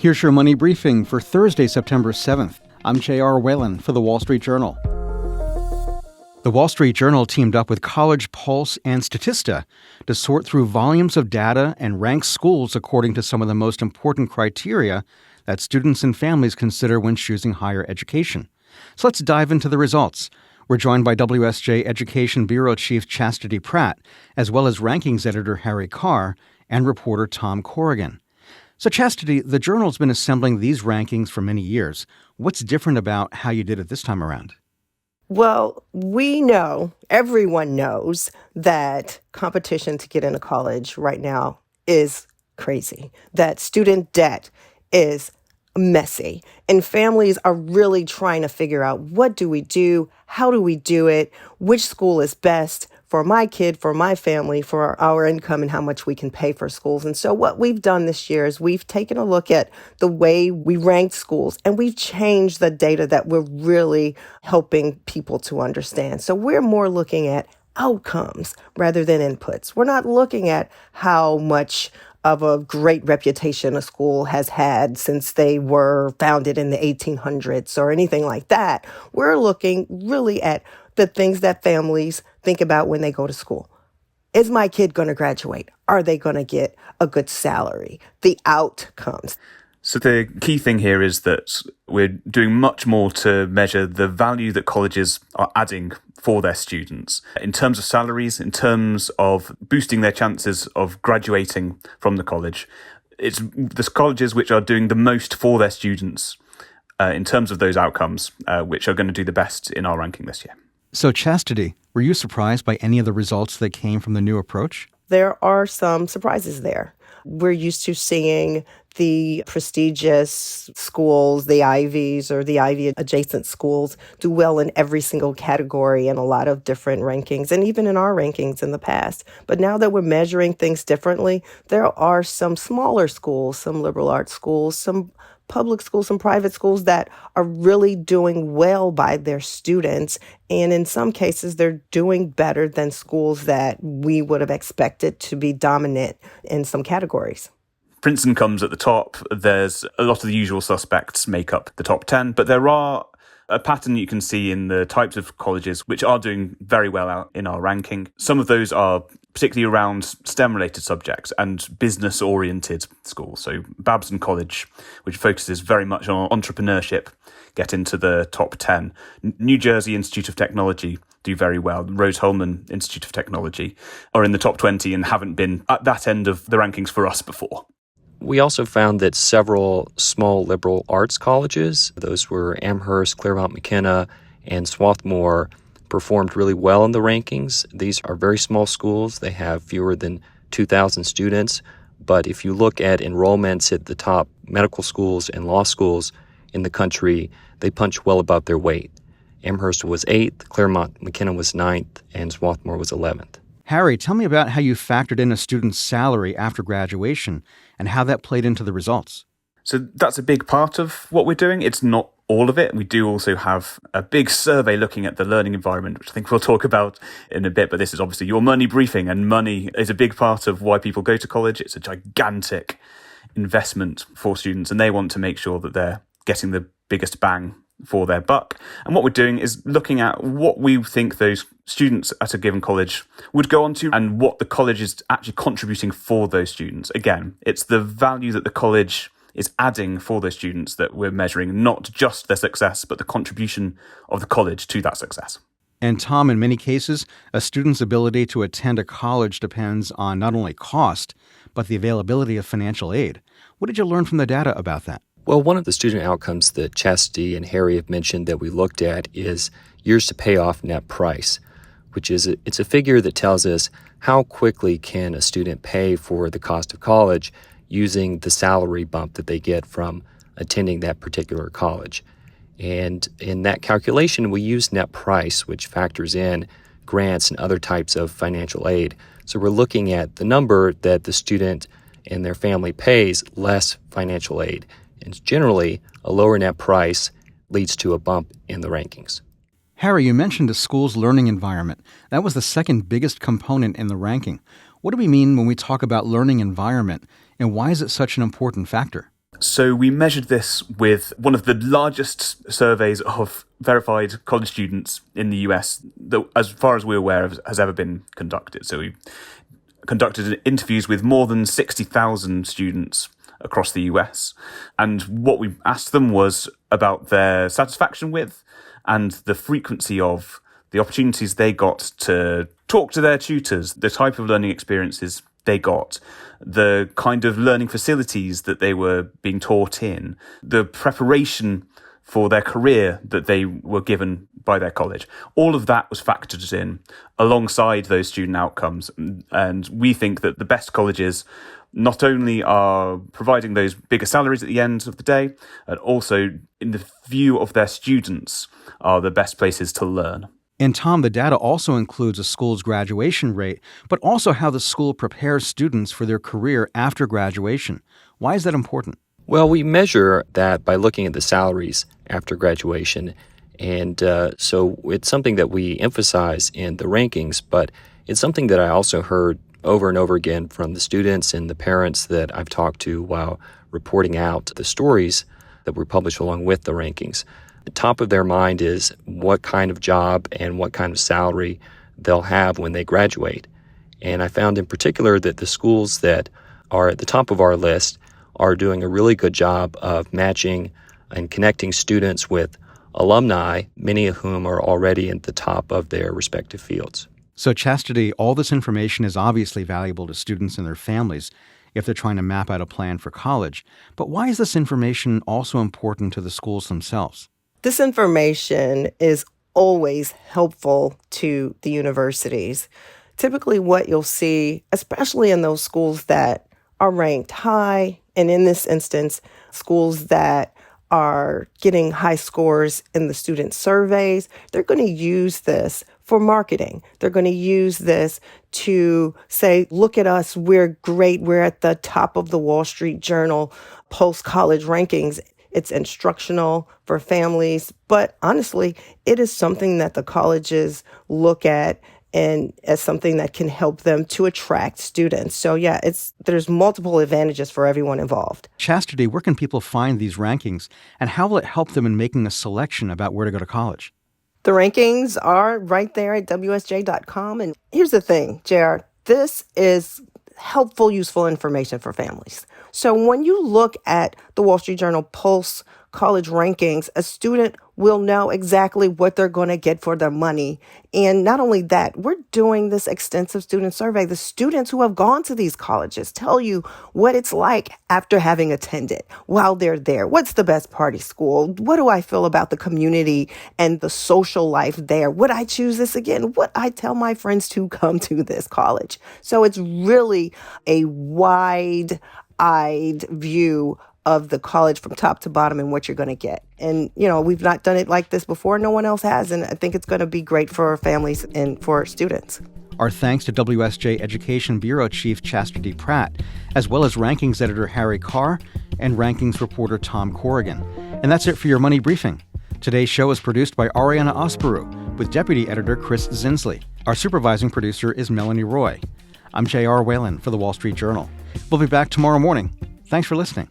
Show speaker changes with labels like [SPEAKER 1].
[SPEAKER 1] Here's your money briefing for Thursday, September 7th. I'm J.R. Whalen for The Wall Street Journal. The Wall Street Journal teamed up with College Pulse and Statista to sort through volumes of data and rank schools according to some of the most important criteria that students and families consider when choosing higher education. So let's dive into the results. We're joined by WSJ Education Bureau Chief Chastity Pratt, as well as rankings editor Harry Carr and reporter Tom Corrigan. So Chastity, the Journal's been assembling these rankings for many years. What's different about how you did it this time around?
[SPEAKER 2] Well, we know, everyone knows, that competition to get into college right now is crazy, that student debt is messy, and families are really trying to figure out, what do we do? How do we do it? Which school is best for my kid, for my family, for our income, and how much we can pay for schools? And so what we've done this year is we've taken a look at the way we ranked schools, and we've changed the data that we're really helping people to understand. So we're more looking at outcomes rather than inputs. We're not looking at how much of a great reputation a school has had since they were founded in the 1800s or anything like that. We're looking really at the things that families think about when they go to school. Is my kid going to graduate? Are they going to get a good salary? The outcomes.
[SPEAKER 3] So the key thing here is that we're doing much more to measure the value that colleges are adding for their students in terms of salaries, in terms of boosting their chances of graduating from the college. It's the colleges which are doing the most for their students in terms of those outcomes, which are going to do the best in our ranking this year.
[SPEAKER 1] So Chastity, were you surprised by any of the results that came from the new approach?
[SPEAKER 2] There are some surprises there. We're used to seeing the prestigious schools, the Ivies or the Ivy adjacent schools, do well in every single category in a lot of different rankings, and even in our rankings in the past. But now that we're measuring things differently, there are some smaller schools, some liberal arts schools, some public schools, some private schools that are really doing well by their students. And in some cases, they're doing better than schools that we would have expected to be dominant in some categories.
[SPEAKER 3] Princeton comes at the top. There's a lot of the usual suspects make up the top 10, but there are a pattern you can see in the types of colleges which are doing very well out in our ranking. Some of those are particularly around STEM-related subjects and business-oriented schools. So Babson College, which focuses very much on entrepreneurship, get into the top 10. New Jersey Institute of Technology do very well. Rose-Hulman Institute of Technology are in the top 20 and haven't been at that end of the rankings for us before.
[SPEAKER 4] We also found that several small liberal arts colleges, those were Amherst, Claremont McKenna, and Swarthmore, performed really well in the rankings. These are very small schools. They have fewer than 2,000 students. But if you look at enrollments at the top medical schools and law schools in the country, they punch well above their weight. Amherst was 8th, Claremont McKenna was 9th, and Swarthmore was 11th.
[SPEAKER 1] Harry, tell me about how you factored in a student's salary after graduation and how that played into the results.
[SPEAKER 3] So that's a big part of what we're doing. It's not all of it. We do also have a big survey looking at the learning environment, which I think we'll talk about in a bit. But this is obviously your money briefing, and money is a big part of why people go to college. It's a gigantic investment for students, and they want to make sure that they're getting the biggest bang for their buck. And what we're doing is looking at what we think those students at a given college would go on to and what the college is actually contributing for those students. Again, it's the value that the college is adding for those students that we're measuring, not just their success, but the contribution of the college to that success.
[SPEAKER 1] And Tom, in many cases, a student's ability to attend a college depends on not only cost, but the availability of financial aid. What did you learn from the data about that?
[SPEAKER 4] Well, one of the student outcomes that Chastity and Harry have mentioned that we looked at is years to pay off net price, which is it's a figure that tells us how quickly can a student pay for the cost of college using the salary bump that they get from attending that particular college. And in that calculation, we use net price, which factors in grants and other types of financial aid. So we're looking at the number that the student and their family pays less financial aid. And generally, a lower net price leads to a bump in the rankings.
[SPEAKER 1] Harry, you mentioned a school's learning environment. That was the second biggest component in the ranking. What do we mean when we talk about learning environment, and why is it such an important factor?
[SPEAKER 3] So we measured this with one of the largest surveys of verified college students in the US that, as far as we're aware of, has ever been conducted. So we conducted interviews with more than 60,000 students across the US. And what we asked them was about their satisfaction with and the frequency of the opportunities they got to talk to their tutors, the type of learning experiences they got, the kind of learning facilities that they were being taught in, the preparation for their career that they were given by their college. All of that was factored in alongside those student outcomes. And we think that the best colleges not only are providing those bigger salaries at the end of the day, and also in the view of their students are the best places to learn.
[SPEAKER 1] And Tom, the data also includes a school's graduation rate, but also how the school prepares students for their career after graduation. Why is that important?
[SPEAKER 4] Well, we measure that by looking at the salaries after graduation. And so it's something that we emphasize in the rankings, but it's something that I also heard over and over again from the students and the parents that I've talked to while reporting out the stories that we publish along with the rankings. The top of their mind is what kind of job and what kind of salary they'll have when they graduate. And I found in particular that the schools that are at the top of our list are doing a really good job of matching and connecting students with alumni, many of whom are already at the top of their respective fields.
[SPEAKER 1] So, Chastity, all this information is obviously valuable to students and their families if they're trying to map out a plan for college. But why is this information also important to the schools themselves?
[SPEAKER 2] This information is always helpful to the universities. Typically what you'll see, especially in those schools that are ranked high, and in this instance, schools that are getting high scores in the student surveys, they're going to use this for marketing. They're going to use this to say, look at us, we're great, we're at the top of the Wall Street Journal post-college rankings. It's instructional for families, but honestly, it is something that the colleges look at and as something that can help them to attract students. So yeah, there's multiple advantages for everyone involved.
[SPEAKER 1] Chastity, where can people find these rankings, and how will it help them in making a selection about where to go to college?
[SPEAKER 2] The rankings are right there at WSJ.com. And here's the thing, JR, this is helpful, useful information for families. So when you look at the Wall Street Journal Pulse college rankings, a student will know exactly what they're going to get for their money. And not only that, we're doing this extensive student survey. The students who have gone to these colleges tell you what it's like after having attended while they're there. What's the best party school? What do I feel about the community and the social life there? Would I choose this again? Would I tell my friends to come to this college? So it's really a wide-eyed view of the college from top to bottom and what you're going to get. And, we've not done it like this before. No one else has. And I think it's going to be great for families and for students.
[SPEAKER 1] Our thanks to WSJ Education Bureau Chief Chastity Pratt, as well as rankings editor Harry Carr and rankings reporter Tom Corrigan. And that's it for your Money Briefing. Today's show is produced by Ariana Osperu, with deputy editor Chris Zinsley. Our supervising producer is Melanie Roy. I'm J.R. Whalen for The Wall Street Journal. We'll be back tomorrow morning. Thanks for listening.